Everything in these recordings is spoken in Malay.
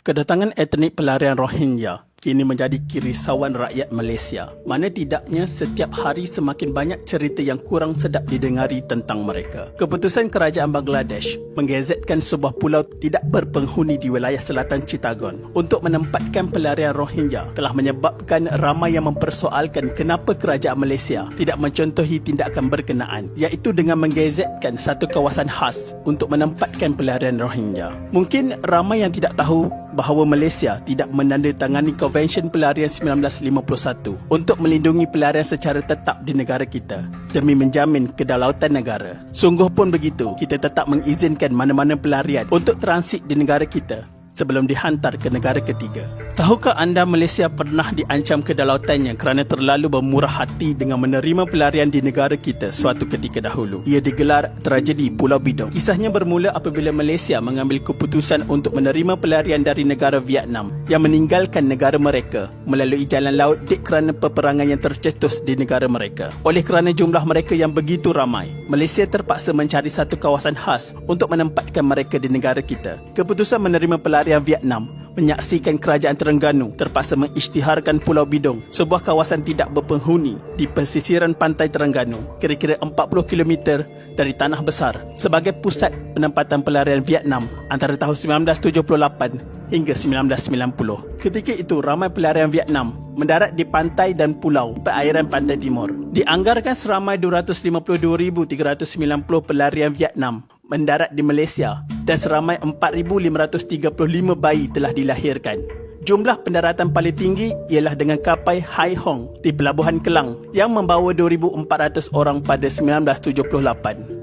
Kedatangan etnik pelarian Rohingya kini menjadi kerisauan rakyat Malaysia. Mana tidaknya setiap hari semakin banyak cerita yang kurang sedap didengari tentang mereka. Keputusan kerajaan Bangladesh menggazetkan sebuah pulau tidak berpenghuni di wilayah selatan Chittagong untuk menempatkan pelarian Rohingya telah menyebabkan ramai yang mempersoalkan kenapa kerajaan Malaysia tidak mencontohi tindakan berkenaan, iaitu dengan menggazetkan satu kawasan khas untuk menempatkan pelarian Rohingya. Mungkin ramai yang tidak tahu bahawa Malaysia tidak menandatangani Konvensyen Pelarian 1951 untuk melindungi pelarian secara tetap di negara kita demi menjamin kedaulatan negara. Sungguh pun begitu, kita tetap mengizinkan mana-mana pelarian untuk transit di negara kita sebelum dihantar ke negara ketiga. Tahukah anda Malaysia pernah diancam kedaulatannya kerana terlalu bermurah hati dengan menerima pelarian di negara kita suatu ketika dahulu? Ia digelar tragedi Pulau Bidong. Kisahnya bermula apabila Malaysia mengambil keputusan untuk menerima pelarian dari negara Vietnam yang meninggalkan negara mereka melalui jalan laut kerana peperangan yang tercetus di negara mereka. Oleh kerana jumlah mereka yang begitu ramai, Malaysia terpaksa mencari satu kawasan khas untuk menempatkan mereka di negara kita. Keputusan menerima pelarian Vietnam menyaksikan kerajaan Terengganu terpaksa mengisytiharkan Pulau Bidong, sebuah kawasan tidak berpenghuni di pesisiran pantai Terengganu, kira-kira 40 km dari Tanah Besar, sebagai pusat penempatan pelarian Vietnam antara tahun 1978 hingga 1990. Ketika itu, ramai pelarian Vietnam mendarat di pantai dan pulau perairan pantai timur. Dianggarkan seramai 252,390 pelarian Vietnam mendarat di Malaysia dan seramai 4,535 bayi telah dilahirkan. Jumlah pendaratan paling tinggi ialah dengan kapal Hai Hong di Pelabuhan Kelang yang membawa 2,400 orang pada 1978.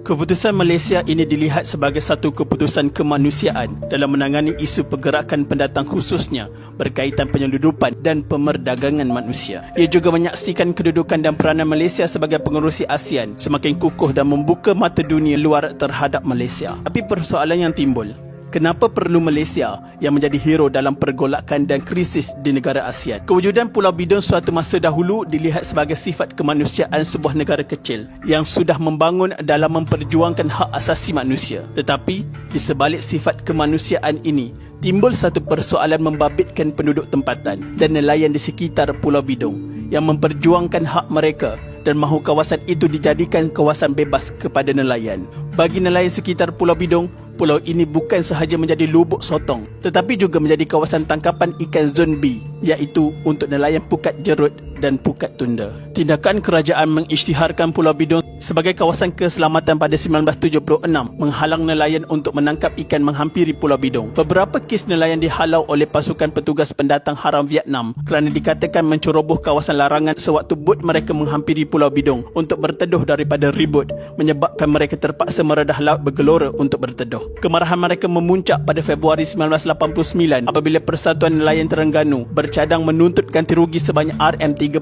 Keputusan Malaysia ini dilihat sebagai satu keputusan kemanusiaan dalam menangani isu pergerakan pendatang, khususnya berkaitan penyeludupan dan pemerdagangan manusia. Ia juga menyaksikan kedudukan dan peranan Malaysia sebagai pengerusi ASEAN semakin kukuh dan membuka mata dunia luar terhadap Malaysia. Tapi persoalan yang timbul, kenapa perlu Malaysia yang menjadi hero dalam pergolakan dan krisis di negara ASEAN? Kewujudan Pulau Bidong suatu masa dahulu dilihat sebagai sifat kemanusiaan sebuah negara kecil yang sudah membangun dalam memperjuangkan hak asasi manusia. Tetapi di sebalik sifat kemanusiaan ini, timbul satu persoalan membabitkan penduduk tempatan dan nelayan di sekitar Pulau Bidong yang memperjuangkan hak mereka dan mahu kawasan itu dijadikan kawasan bebas kepada nelayan. Bagi nelayan sekitar Pulau Bidong, pulau ini bukan sahaja menjadi lubuk sotong, tetapi juga menjadi kawasan tangkapan ikan Zon B, iaitu untuk nelayan pukat jerut dan pukat tunda. Tindakan kerajaan mengisytiharkan Pulau Bidong sebagai kawasan keselamatan pada 1976 menghalang nelayan untuk menangkap ikan menghampiri Pulau Bidong. Beberapa kes nelayan dihalau oleh pasukan petugas pendatang haram Vietnam kerana dikatakan menceroboh kawasan larangan sewaktu bot mereka menghampiri Pulau Bidong untuk berteduh daripada ribut, menyebabkan mereka terpaksa meredah laut bergelora untuk berteduh. Kemarahan mereka memuncak pada Februari 1989 apabila Persatuan Nelayan Terengganu bercadang menuntut ganti rugi sebanyak RM36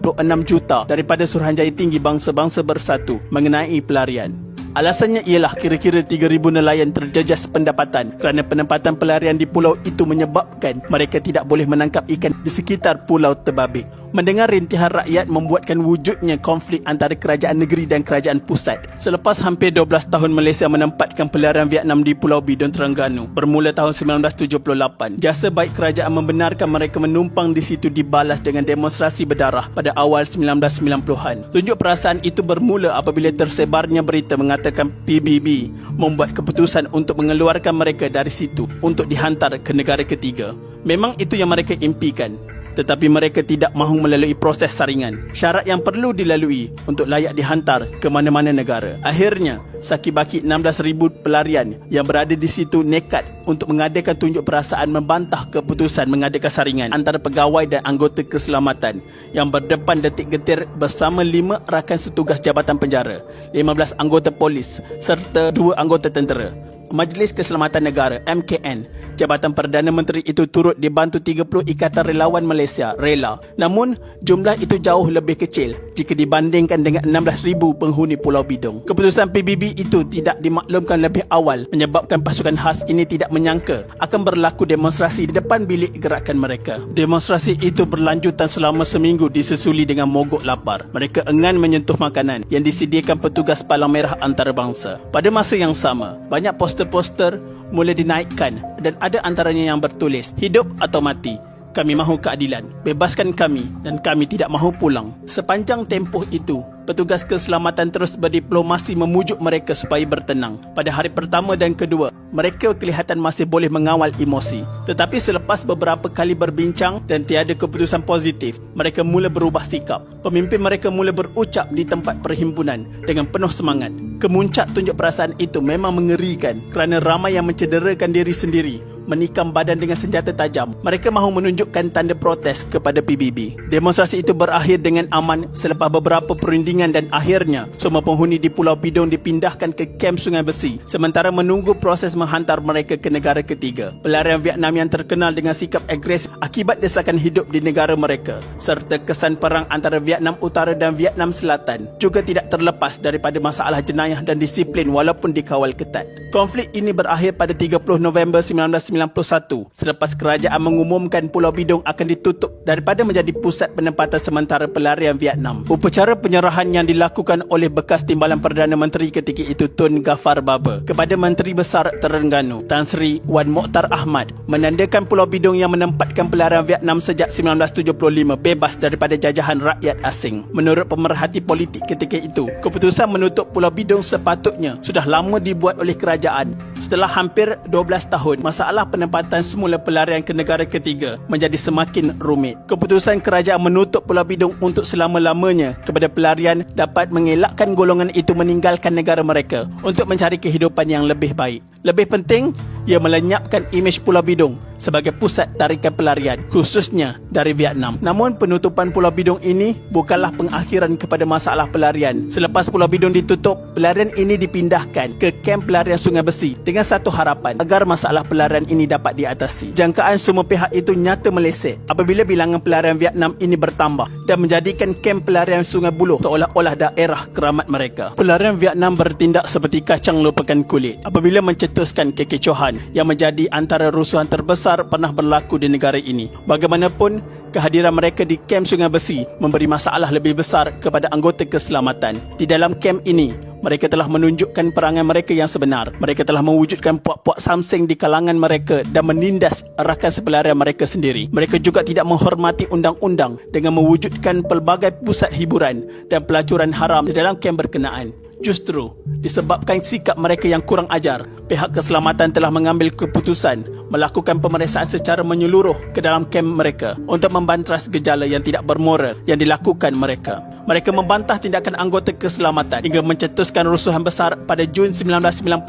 juta daripada Suruhanjaya Tinggi Bangsa-Bangsa Bersatu mengenai pelarian. Alasannya ialah kira-kira 3,000 nelayan terjejas pendapatan kerana penempatan pelarian di pulau itu menyebabkan mereka tidak boleh menangkap ikan di sekitar Pulau Terbabit. Mendengar rintihan rakyat membuatkan wujudnya konflik antara kerajaan negeri dan kerajaan pusat. Selepas hampir 12 tahun Malaysia menempatkan pelarian Vietnam di Pulau Bidong Terengganu bermula tahun 1978, jasa baik kerajaan membenarkan mereka menumpang di situ dibalas dengan demonstrasi berdarah pada awal 1990-an. Tunjuk perasaan itu bermula apabila tersebarnya berita mengatakan PBB membuat keputusan untuk mengeluarkan mereka dari situ untuk dihantar ke negara ketiga. Memang itu yang mereka impikan, tetapi mereka tidak mahu melalui proses saringan, syarat yang perlu dilalui untuk layak dihantar ke mana-mana negara. Akhirnya, sakibaki 16,000 pelarian yang berada di situ nekat untuk mengadakan tunjuk perasaan membantah keputusan mengadakan saringan antara pegawai dan anggota keselamatan yang berdepan detik getir bersama 5 rakan setugas Jabatan Penjara, 15 anggota polis serta 2 anggota tentera. Majlis Keselamatan Negara MKN, Jabatan Perdana Menteri itu turut dibantu 30 Ikatan Relawan Malaysia RELA. Namun jumlah itu jauh lebih kecil jika dibandingkan dengan 16,000 penghuni Pulau Bidong. Keputusan PBB strategi itu tidak dimaklumkan lebih awal menyebabkan pasukan khas ini tidak menyangka akan berlaku demonstrasi di depan bilik gerakan mereka. Demonstrasi itu berlanjutan selama seminggu disusuli dengan mogok lapar. Mereka enggan menyentuh makanan yang disediakan petugas Palang Merah Antarabangsa. Pada masa yang sama, banyak poster-poster mula dinaikkan dan ada antaranya yang bertulis, "Hidup atau mati. Kami mahu keadilan. Bebaskan kami dan kami tidak mahu pulang." Sepanjang tempoh itu, petugas keselamatan terus berdiplomasi memujuk mereka supaya bertenang. Pada hari pertama dan kedua, mereka kelihatan masih boleh mengawal emosi. Tetapi selepas beberapa kali berbincang dan tiada keputusan positif, mereka mula berubah sikap. Pemimpin mereka mula berucap di tempat perhimpunan dengan penuh semangat. Kemuncak tunjuk perasaan itu memang mengerikan kerana ramai yang mencederakan diri sendiri, menikam badan dengan senjata tajam. Mereka mahu menunjukkan tanda protes kepada PBB. Demonstrasi itu berakhir dengan aman selepas beberapa perundingan dan akhirnya semua penghuni di Pulau Bidong dipindahkan ke kamp Sungai Besi sementara menunggu proses menghantar mereka ke negara ketiga. Pelarian Vietnam yang terkenal dengan sikap agresif akibat desakan hidup di negara mereka serta kesan perang antara Vietnam Utara dan Vietnam Selatan juga tidak terlepas daripada masalah jenayah dan disiplin walaupun dikawal ketat. Konflik ini berakhir pada 30 November 1991 selepas kerajaan mengumumkan Pulau Bidong akan ditutup daripada menjadi pusat penempatan sementara pelarian Vietnam. Upacara penyerahan yang dilakukan oleh bekas Timbalan Perdana Menteri ketika itu Tun Ghaffar Baba kepada Menteri Besar Terengganu Tan Sri Wan Mokhtar Ahmad menandakan Pulau Bidong yang menempatkan pelarian Vietnam sejak 1975 bebas daripada jajahan rakyat asing. Menurut pemerhati politik ketika itu, keputusan menutup Pulau Bidong sepatutnya sudah lama dibuat oleh kerajaan. Setelah hampir 12 tahun, masalah penempatan semula pelarian ke negara ketiga menjadi semakin rumit. Keputusan kerajaan menutup Pulau Bidong untuk selama-lamanya kepada pelarian dapat mengelakkan golongan itu meninggalkan negara mereka untuk mencari kehidupan yang lebih baik. Lebih penting, ia melenyapkan imej Pulau Bidong sebagai pusat tarikan pelarian, khususnya dari Vietnam. Namun penutupan Pulau Bidong ini bukanlah pengakhiran kepada masalah pelarian. Selepas Pulau Bidong ditutup, pelarian ini dipindahkan ke kamp pelarian Sungai Besi dengan satu harapan agar masalah pelarian ini dapat diatasi. Jangkaan semua pihak itu nyata meleset apabila bilangan pelarian Vietnam ini bertambah dan menjadikan kamp pelarian Sungai Buloh seolah-olah daerah keramat mereka. Pelarian Vietnam bertindak seperti kacang lupakan kulit apabila mencetuskan kekecohan yang menjadi antara rusuhan terbesar pernah berlaku di negara ini. Bagaimanapun, kehadiran mereka di kamp Sungai Besi memberi masalah lebih besar kepada anggota keselamatan. Di dalam kamp ini, mereka telah menunjukkan perangai mereka yang sebenar. Mereka telah mewujudkan puak-puak samseng di kalangan mereka dan menindas rakan sepelarian mereka sendiri. Mereka juga tidak menghormati undang-undang dengan mewujudkan pelbagai pusat hiburan dan pelacuran haram di dalam kamp berkenaan. Justru, disebabkan sikap mereka yang kurang ajar, pihak keselamatan telah mengambil keputusan melakukan pemeriksaan secara menyeluruh ke dalam kamp mereka untuk membantras gejala yang tidak bermoral yang dilakukan mereka. Mereka membantah tindakan anggota keselamatan hingga mencetuskan rusuhan besar pada Jun 1995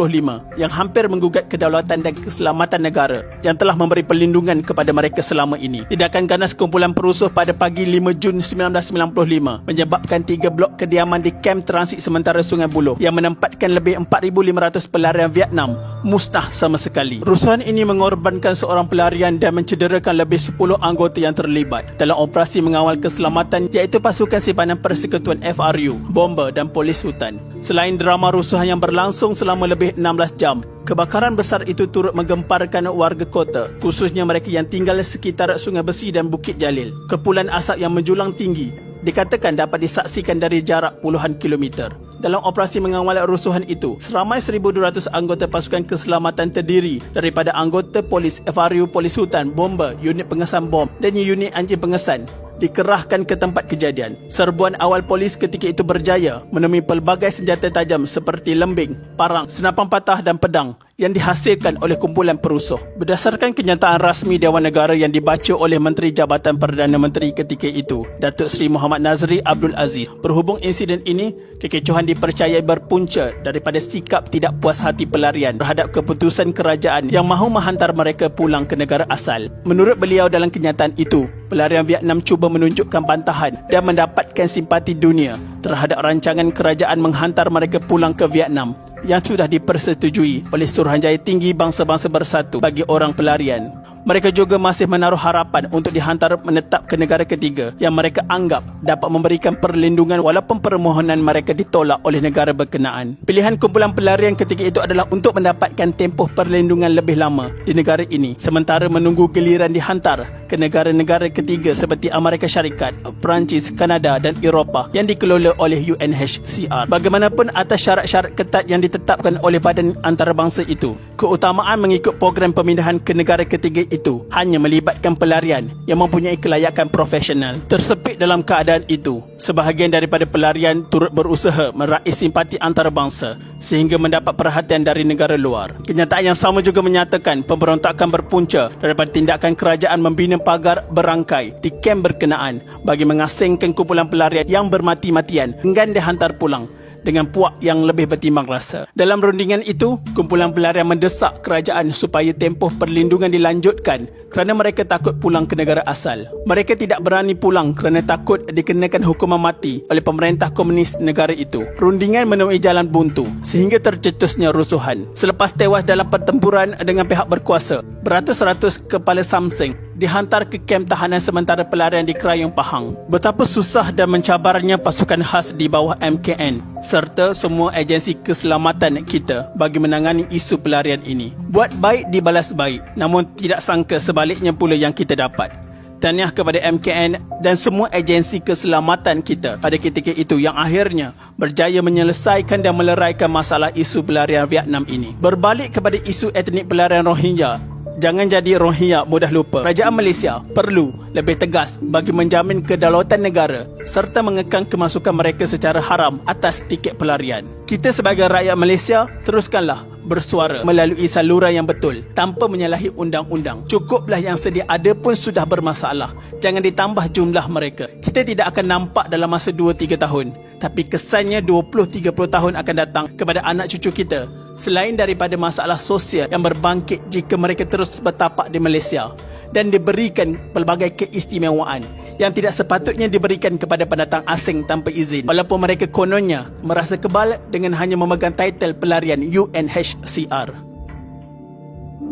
yang hampir menggugat kedaulatan dan keselamatan negara yang telah memberi perlindungan kepada mereka selama ini. Tindakan ganas kumpulan perusuh pada pagi 5 Jun 1995 menyebabkan 3 blok kediaman di kamp transit sementara Sungai Buloh yang menempatkan lebih 4,500 pelarian Vietnam musnah sama sekali. Rusuhan ini mengorbankan seorang pelarian dan mencederakan lebih 10 anggota yang terlibat dalam operasi mengawal keselamatan iaitu pasukan simpanan Persekutuan FRU, bomba dan polis hutan. Selain drama rusuhan yang berlangsung selama lebih 16 jam, kebakaran besar itu turut menggemparkan warga kota, khususnya mereka yang tinggal sekitar Sungai Besi dan Bukit Jalil. Kepulan asap yang menjulang tinggi dikatakan dapat disaksikan dari jarak puluhan kilometer. Dalam operasi mengawal rusuhan itu, seramai 1,200 anggota pasukan keselamatan terdiri daripada anggota polis FRU, polis hutan, bomba, unit pengesan bom dan unit anjing pengesan dikerahkan ke tempat kejadian. Serbuan awal polis ketika itu berjaya menemui pelbagai senjata tajam seperti lembing, parang, senapan patah dan pedang yang dihasilkan oleh kumpulan perusuh. Berdasarkan kenyataan rasmi Dewan Negara yang dibaca oleh Menteri Jabatan Perdana Menteri ketika itu, Datuk Seri Muhammad Nazri Abdul Aziz, berhubung insiden ini, kekecohan dipercayai berpunca daripada sikap tidak puas hati pelarian terhadap keputusan kerajaan yang mahu menghantar mereka pulang ke negara asal. Menurut beliau dalam kenyataan itu, pelarian Vietnam cuba menunjukkan bantahan dan mendapatkan simpati dunia terhadap rancangan kerajaan menghantar mereka pulang ke Vietnam yang sudah dipersetujui oleh Suruhanjaya Tinggi Bangsa-Bangsa Bersatu bagi orang pelarian. Mereka juga masih menaruh harapan untuk dihantar menetap ke negara ketiga yang mereka anggap dapat memberikan perlindungan walaupun permohonan mereka ditolak oleh negara berkenaan. Pilihan kumpulan pelarian ketika itu adalah untuk mendapatkan tempoh perlindungan lebih lama di negara ini sementara menunggu giliran dihantar ke negara-negara ketiga seperti Amerika Syarikat, Perancis, Kanada dan Eropah yang dikelola oleh UNHCR. Bagaimanapun atas syarat-syarat ketat yang ditetapkan oleh badan antarabangsa itu, keutamaan mengikut program pemindahan ke negara ketiga itu hanya melibatkan pelarian yang mempunyai kelayakan profesional. Tersepit dalam keadaan itu, sebahagian daripada pelarian turut berusaha meraih simpati antarabangsa sehingga mendapat perhatian dari negara luar. Kenyataan yang sama juga menyatakan pemberontakan berpunca daripada tindakan kerajaan membina pagar berangkai di kem berkenaan bagi mengasingkan kumpulan pelarian yang bermati-matian enggan dihantar pulang dengan puak yang lebih bertimbang rasa. Dalam rundingan itu, kumpulan pelarian mendesak kerajaan supaya tempoh perlindungan dilanjutkan kerana mereka takut pulang ke negara asal. Mereka tidak berani pulang kerana takut dikenakan hukuman mati oleh pemerintah komunis negara itu. Rundingan menemui jalan buntu sehingga tercetusnya rusuhan. Selepas tewas dalam pertempuran dengan pihak berkuasa, beratus-ratus kepala samseng dihantar ke kem tahanan sementara pelarian di Krayong Pahang. Betapa susah dan mencabarnya pasukan khas di bawah MKN serta semua agensi keselamatan kita bagi menangani isu pelarian ini. Buat baik dibalas baik, namun tidak sangka sebaliknya pula yang kita dapat. Tahniah kepada MKN dan semua agensi keselamatan kita pada ketika itu yang akhirnya berjaya menyelesaikan dan meleraikan masalah isu pelarian Vietnam ini. Berbalik kepada isu etnik pelarian Rohingya, jangan jadi Rohingya mudah lupa. Kerajaan Malaysia perlu lebih tegas bagi menjamin kedaulatan negara serta mengekang kemasukan mereka secara haram atas tiket pelarian. Kita sebagai rakyat Malaysia teruskanlah bersuara melalui saluran yang betul tanpa menyalahi undang-undang. Cukuplah yang sedia ada pun sudah bermasalah. Jangan ditambah jumlah mereka. Kita tidak akan nampak dalam masa 2-3 tahun, tapi kesannya 20-30 tahun akan datang kepada anak cucu kita. Selain daripada masalah sosial yang berbangkit jika mereka terus bertapak di Malaysia dan diberikan pelbagai keistimewaan yang tidak sepatutnya diberikan kepada pendatang asing tanpa izin, walaupun mereka kononnya merasa kebal dengan hanya memegang title pelarian UNHCR.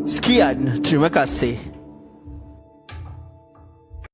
Sekian, terima kasih.